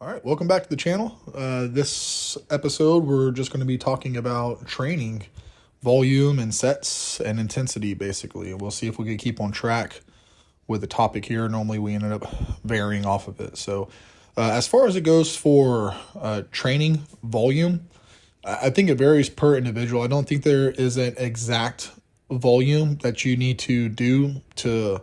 All right, welcome back to the channel. This episode, we're just going to be talking about training, volume and sets and intensity, basically. We'll see if we can keep on track with the topic here. Normally, we ended up varying off of it. So, as far as it goes for training volume, I think it varies per individual. I don't think there is an exact volume that you need to do to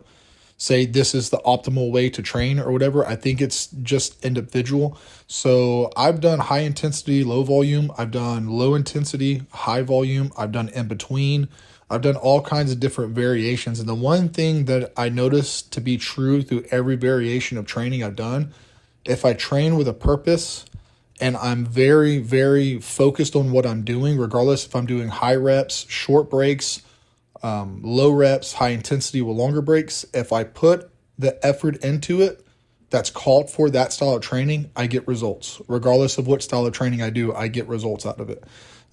say this is the optimal way to train or whatever. I think it's just individual. So I've done high intensity, low volume. I've done low intensity, high volume. I've done in between. I've done all kinds of different variations. And the one thing that I noticed to be true through every variation of training I've done, if I train with a purpose and I'm very, very focused on what I'm doing, regardless if I'm doing high reps, short breaks, low reps, high intensity with longer breaks. If I put the effort into it that's called for that style of training, I get results. Regardless of what style of training I do, I get results out of it.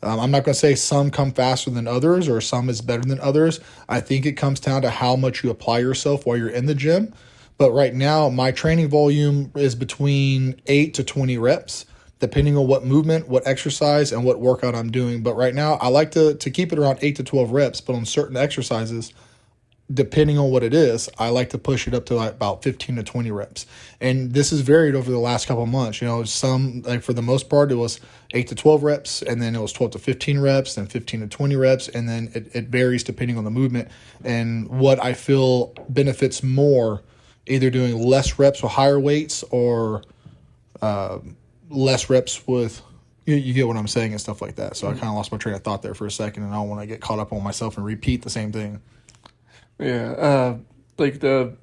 I'm not going to say some come faster than others or some is better than others. I think it comes down to how much you apply yourself while you're in the gym. But right now, my training volume is between 8 to 20 reps, depending on what movement, what exercise, and what workout I'm doing. But right now, I like to keep it around 8 to 12 reps. But on certain exercises, depending on what it is, I like to push it up to like about 15 to 20 reps. And this has varied over the last couple of months. You know, some, like for the most part, it was 8 to 12 reps, and then it was 12 to 15 reps, then 15 to 20 reps, and then it varies depending on the movement and what I feel benefits more, either doing less reps with higher weights or less reps with you get what I'm saying and stuff like that. So I kind of lost my train of thought there for a second, and I don't want to get caught up on myself and repeat the same thing. Yeah, like the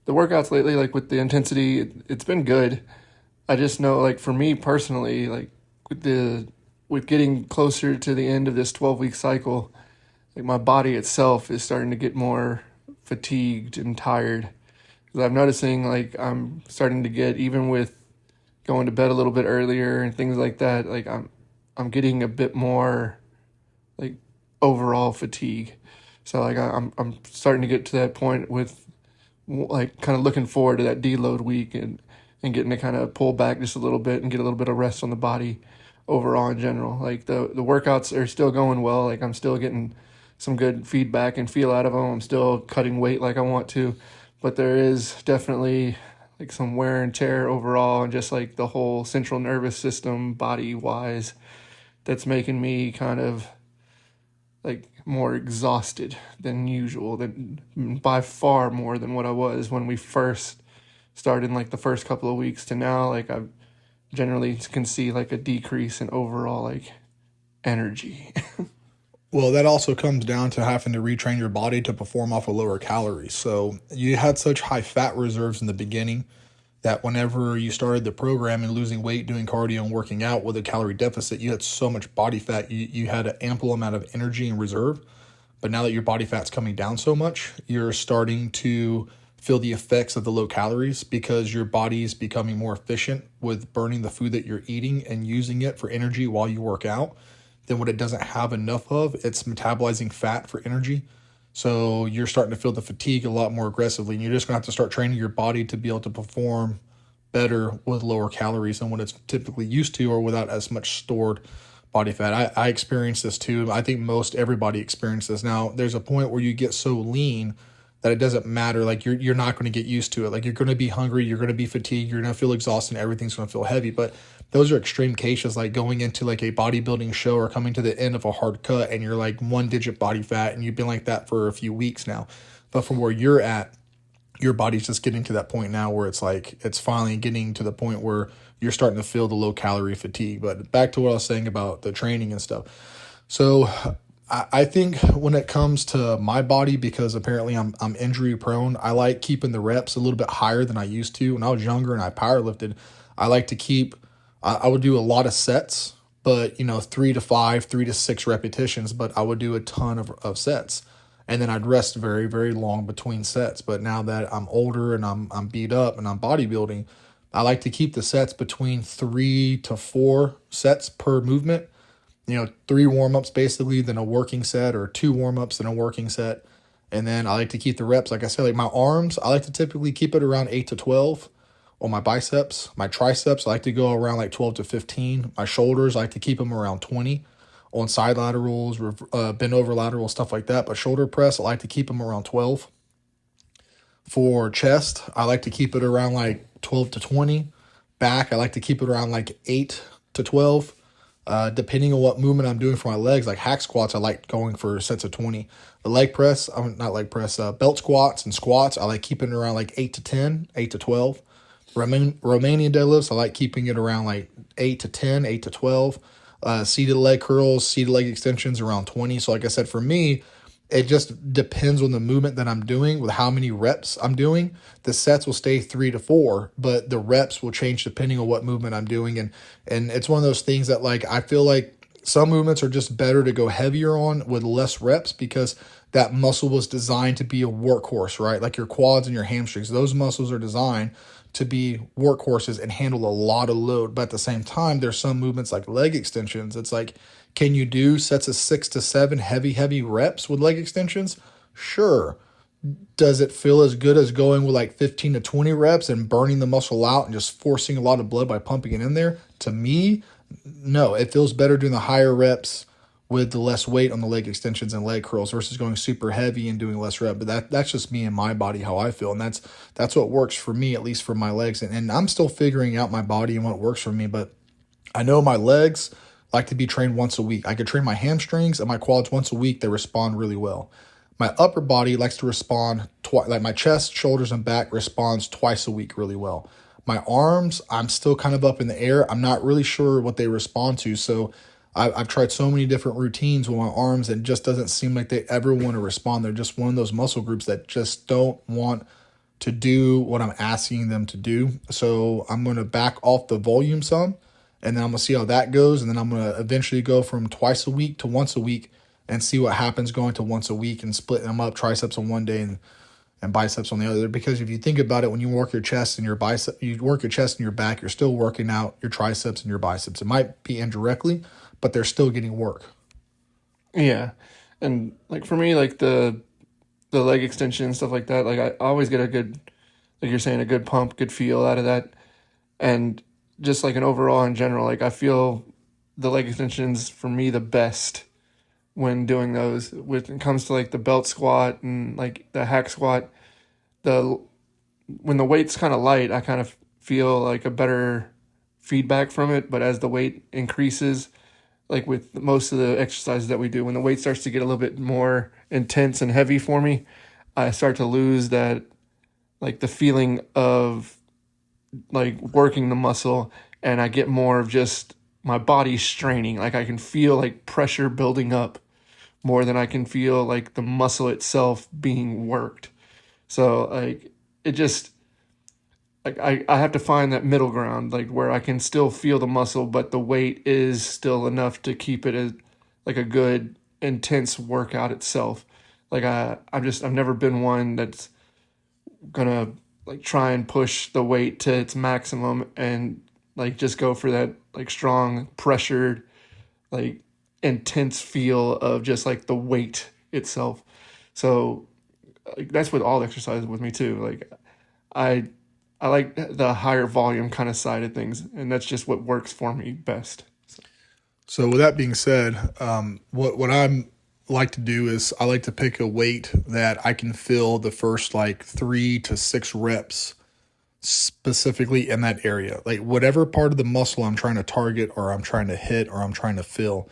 workouts lately, like with the intensity, it's been good. I just know, like for me personally, like with getting closer to the end of this 12-week cycle, like my body itself is starting to get more fatigued and tired. Because I'm noticing like I'm starting to get, even with going to bed a little bit earlier and things like that, like I'm getting a bit more like overall fatigue. So like I'm starting to get to that point with like kind of looking forward to that deload week and getting to kind of pull back just a little bit and get a little bit of rest on the body overall in general. Like the workouts are still going well. Like I'm still getting some good feedback and feel out of them. I'm still cutting weight like I want to, but there is definitely like some wear and tear overall and just like the whole central nervous system body wise that's making me kind of like more exhausted than usual, than by far more than what I was when we first started in like the first couple of weeks to now. Like I generally can see like a decrease in overall like energy. Well, that also comes down to having to retrain your body to perform off of lower calories. So you had such high fat reserves in the beginning that whenever you started the program and losing weight, doing cardio and working out with a calorie deficit, you had so much body fat, you had an ample amount of energy in reserve. But now that your body fat's coming down so much, you're starting to feel the effects of the low calories because your body is becoming more efficient with burning the food that you're eating and using it for energy while you work out. Then what it doesn't have enough of, it's metabolizing fat for energy. So you're starting to feel the fatigue a lot more aggressively, and you're just going to have to start training your body to be able to perform better with lower calories than what it's typically used to or without as much stored body fat. I experienced this too. I think most everybody experienced this. Now, there's a point where you get so lean that it doesn't matter. Like you're not going to get used to it. Like you're going to be hungry, you're going to be fatigued, you're going to feel exhausted, and everything's going to feel heavy. But those are extreme cases, like going into like a bodybuilding show or coming to the end of a hard cut and you're like 1 digit body fat and you've been like that for a few weeks now. But from where you're at, your body's just getting to that point now where it's like it's finally getting to the point where you're starting to feel the low calorie fatigue. But back to what I was saying about the training and stuff. So I think when it comes to my body, because apparently I'm injury prone, I like keeping the reps a little bit higher than I used to. When I was younger and I powerlifted, I like to keep, I would do a lot of sets, but 3 to 5, 3 to 6 repetitions, but I would do a ton of sets. And then I'd rest very, very long between sets. But now that I'm older and I'm beat up and I'm bodybuilding, I like to keep the sets between 3 to 4 sets per movement. 3 warm-ups basically, then a working set, or 2 warm-ups and a working set. And then I like to keep the reps, like I said, like my arms, I like to typically keep it around 8 to 12, on my biceps. My triceps, I like to go around like 12 to 15. My shoulders, I like to keep them around 20. On side laterals, bend over lateral, stuff like that. But shoulder press, I like to keep them around 12. For chest, I like to keep it around like 12 to 20. Back, I like to keep it around like 8 to 12. Depending on what movement I'm doing for my legs, like hack squats, I like going for sets of 20. The leg press, not leg press, belt squats and squats, I like keeping it around like 8 to 10, 8 to 12. Romanian deadlifts, I like keeping it around like 8 to 10, 8 to 12. Seated leg curls, seated leg extensions around 20. So like I said, for me, it just depends on the movement that I'm doing with how many reps I'm doing. The sets will stay 3 to 4, but the reps will change depending on what movement I'm doing. And it's one of those things that like I feel like some movements are just better to go heavier on with less reps because that muscle was designed to be a workhorse, right? Like your quads and your hamstrings, those muscles are designed to be workhorses and handle a lot of load. But at the same time, there's some movements like leg extensions. It's like, can you do sets of 6 to 7 heavy reps with leg extensions? Sure. Does it feel as good as going with like 15 to 20 reps and burning the muscle out and just forcing a lot of blood by pumping it in there? To me, no. It feels better doing the higher reps with the less weight on the leg extensions and leg curls versus going super heavy and doing less rep. But that's just me and my body, how I feel. And that's what works for me, at least for my legs. And I'm still figuring out my body and what works for me. But I know my legs like to be trained once a week. I could train my hamstrings and my quads once a week. They respond really well. My upper body likes to respond twice, like my chest, shoulders, and back responds twice a week really well. My arms, I'm still kind of up in the air. I'm not really sure what they respond to. So I've tried so many different routines with my arms and it just doesn't seem like they ever want to respond. They're just one of those muscle groups that just don't want to do what I'm asking them to do. So I'm going to back off the volume some, and then I'm going to see how that goes. And then I'm going to eventually go from twice a week to once a week and see what happens going to once a week and splitting them up, triceps on one day and biceps on the other. Because if you think about it, when you work your chest and your bicep, you work your chest and your back, you're still working out your triceps and your biceps. It might be indirectly, but they're still getting work. Yeah. And like for me, like the leg extension and stuff like that, like I always get a good, like you're saying, a good pump, good feel out of that. And just like an overall in general, like I feel the leg extensions for me the best when doing those. When it comes to like the belt squat and like the hack squat, when the weight's kind of light, I kind of feel like a better feedback from it. But as the weight increases, like with most of the exercises that we do, when the weight starts to get a little bit more intense and heavy for me, I start to lose that, like the feeling of like working the muscle, and I get more of just my body straining. Like I can feel like pressure building up more than I can feel like the muscle itself being worked. So like it just, like I have to find that middle ground, like where I can still feel the muscle, but the weight is still enough to keep it as like a good intense workout itself. Like I've never been one that's gonna like try and push the weight to its maximum and like just go for that like strong pressured, like intense feel of just like the weight itself. So like that's with all exercises with me too. Like I like the higher volume kind of side of things, and that's just what works for me best. So with that being said, what I'm like to do is I like to pick a weight that I can feel the first like 3 to 6 reps specifically in that area. Like whatever part of the muscle I'm trying to target or I'm trying to hit or I'm trying to fill,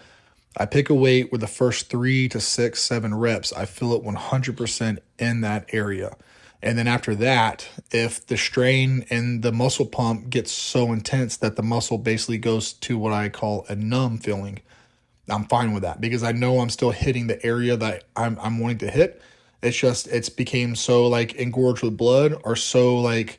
I pick a weight with the first 3 to 6, 7 reps. I feel it 100% in that area. And then after that, if the strain and the muscle pump gets so intense that the muscle basically goes to what I call a numb feeling, I'm fine with that because I know I'm still hitting the area that I'm wanting to hit. It's just, it's became so like engorged with blood or so like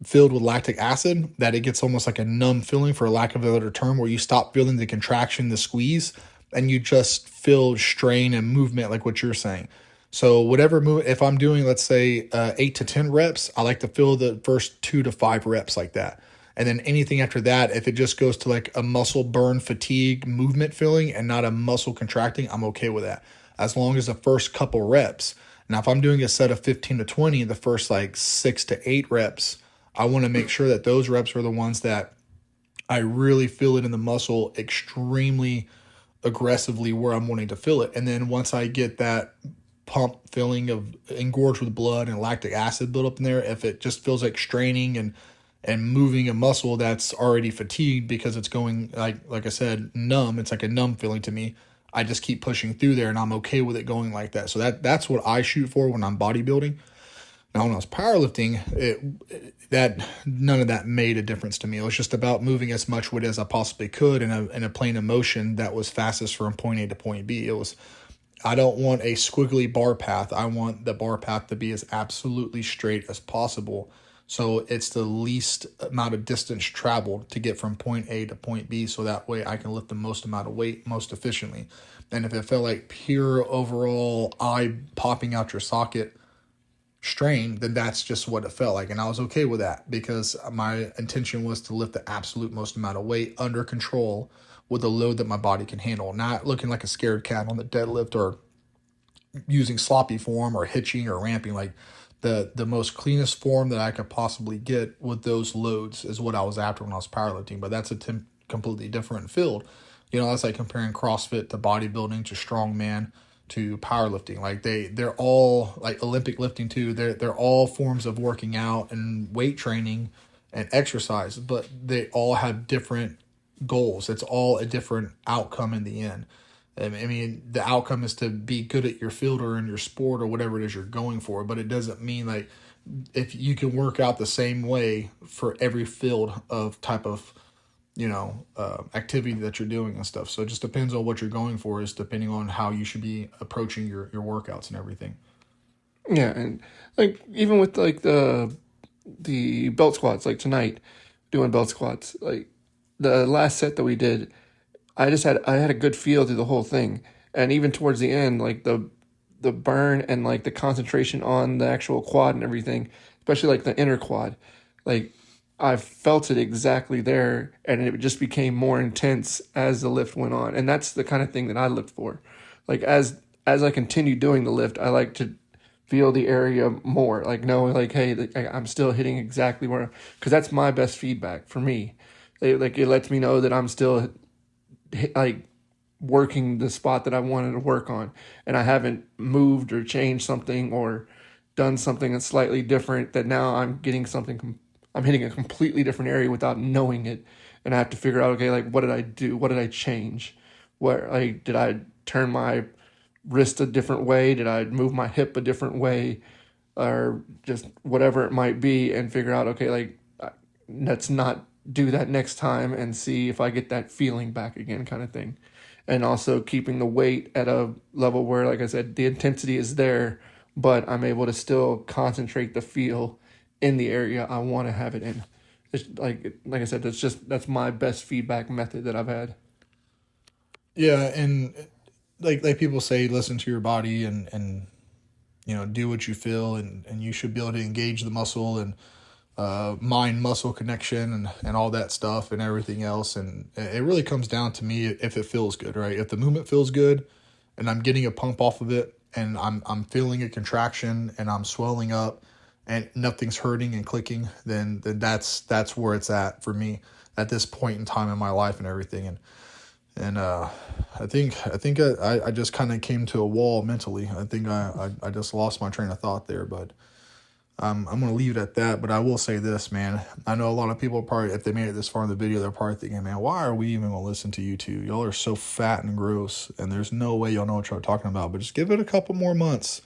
filled with lactic acid that it gets almost like a numb feeling, for lack of a better term, where you stop feeling the contraction, the squeeze, and you just feel strain and movement like what you're saying. So whatever move, if I'm doing, let's say 8 to 10 reps, I like to feel the first 2 to 5 reps like that. And then anything after that, if it just goes to like a muscle burn, fatigue, movement feeling and not a muscle contracting, I'm okay with that. As long as the first couple reps. Now, if I'm doing a set of 15 to 20, the first like 6 to 8 reps, I want to make sure that those reps are the ones that I really feel it in the muscle extremely aggressively where I'm wanting to feel it. And then once I get that pump feeling of engorged with blood and lactic acid build up in there, if it just feels like straining and moving a muscle that's already fatigued because it's going like I said, numb, it's like a numb feeling to me. I just keep pushing through there and I'm okay with it going like that. So that's what I shoot for when I'm bodybuilding. Now, when I was powerlifting, that none of that made a difference to me. It was just about moving as much weight as I possibly could in a plane of motion that was fastest from point A to point B. I don't want a squiggly bar path. I want the bar path to be as absolutely straight as possible. So it's the least amount of distance traveled to get from point A to point B. So that way I can lift the most amount of weight most efficiently. And if it felt like pure overall eye popping out your socket strain, then that's just what it felt like. And I was okay with that because my intention was to lift the absolute most amount of weight under control with a load that my body can handle, not looking like a scared cat on the deadlift or using sloppy form or hitching or ramping. Like the most cleanest form that I could possibly get with those loads is what I was after when I was powerlifting. But that's a completely different field. That's like comparing CrossFit to bodybuilding to strongman to powerlifting. Like they're all like Olympic lifting too. They're all forms of working out and weight training and exercise, but they all have different goals. It's all a different outcome in the end. I mean, the outcome is to be good at your field or in your sport or whatever it is you're going for, but it doesn't mean like if you can work out the same way for every field of type of activity that you're doing and stuff. So it just depends on what you're going for, is depending on how you should be approaching your workouts and everything. Yeah, and like even with like the belt squats, like tonight, doing belt squats, like the last set that we did, I had a good feel through the whole thing, and even towards the end, like the burn and like the concentration on the actual quad and everything, especially like the inner quad, like I felt it exactly there, and it just became more intense as the lift went on. And that's the kind of thing that I look for. Like as I continue doing the lift, I like to feel the area more. Like know, like hey, I'm still hitting exactly where, because that's my best feedback for me. It lets me know that I'm still like working the spot that I wanted to work on, and I haven't moved or changed something or done something that's slightly different. That now I'm hitting a completely different area without knowing it, and I have to figure out, okay, like what did I do? What did I change? Did I turn my wrist a different way? Did I move my hip a different way? Or just whatever it might be, and figure out, okay, like let's not do that next time and see if I get that feeling back again, kind of thing. And also keeping the weight at a level where, like I said, the intensity is there, but I'm able to still concentrate the feel in the area I want to have it in. It's like I said, that's my best feedback method that I've had. Yeah, and like people say, listen to your body and do what you feel, and you should be able to engage the muscle and mind muscle connection and all that stuff and everything else. And it really comes down to me if it feels good, right? If the movement feels good and I'm getting a pump off of it and I'm feeling a contraction and I'm swelling up and nothing's hurting and clicking, then that's where it's at for me at this point in time in my life and everything. And I think I just kind of came to a wall mentally. I think I just lost my train of thought there, but I'm going to leave it at that. But I will say this, man. I know a lot of people probably, if they made it this far in the video, they're probably thinking, man, why are we even going to listen to you two? Y'all are so fat and gross, and there's no way y'all know what y'all talking about. But just give it a couple more months,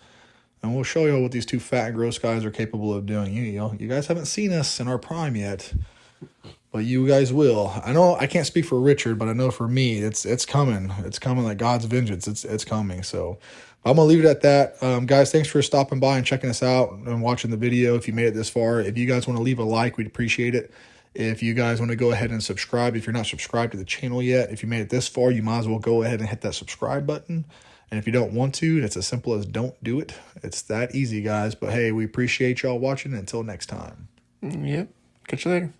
and we'll show y'all what these two fat and gross guys are capable of doing. You guys haven't seen us in our prime yet, but you guys will. I know I can't speak for Richard, but I know for me, it's coming. It's coming like God's vengeance. It's coming. So I'm going to leave it at that. Guys, thanks for stopping by and checking us out and watching the video. If you made it this far, if you guys want to leave a like, we'd appreciate it. If you guys want to go ahead and subscribe, if you're not subscribed to the channel yet, if you made it this far, you might as well go ahead and hit that subscribe button. And if you don't want to, it's as simple as don't do it. It's that easy, guys. But hey, we appreciate y'all watching. Until next time. Yep. Catch you later.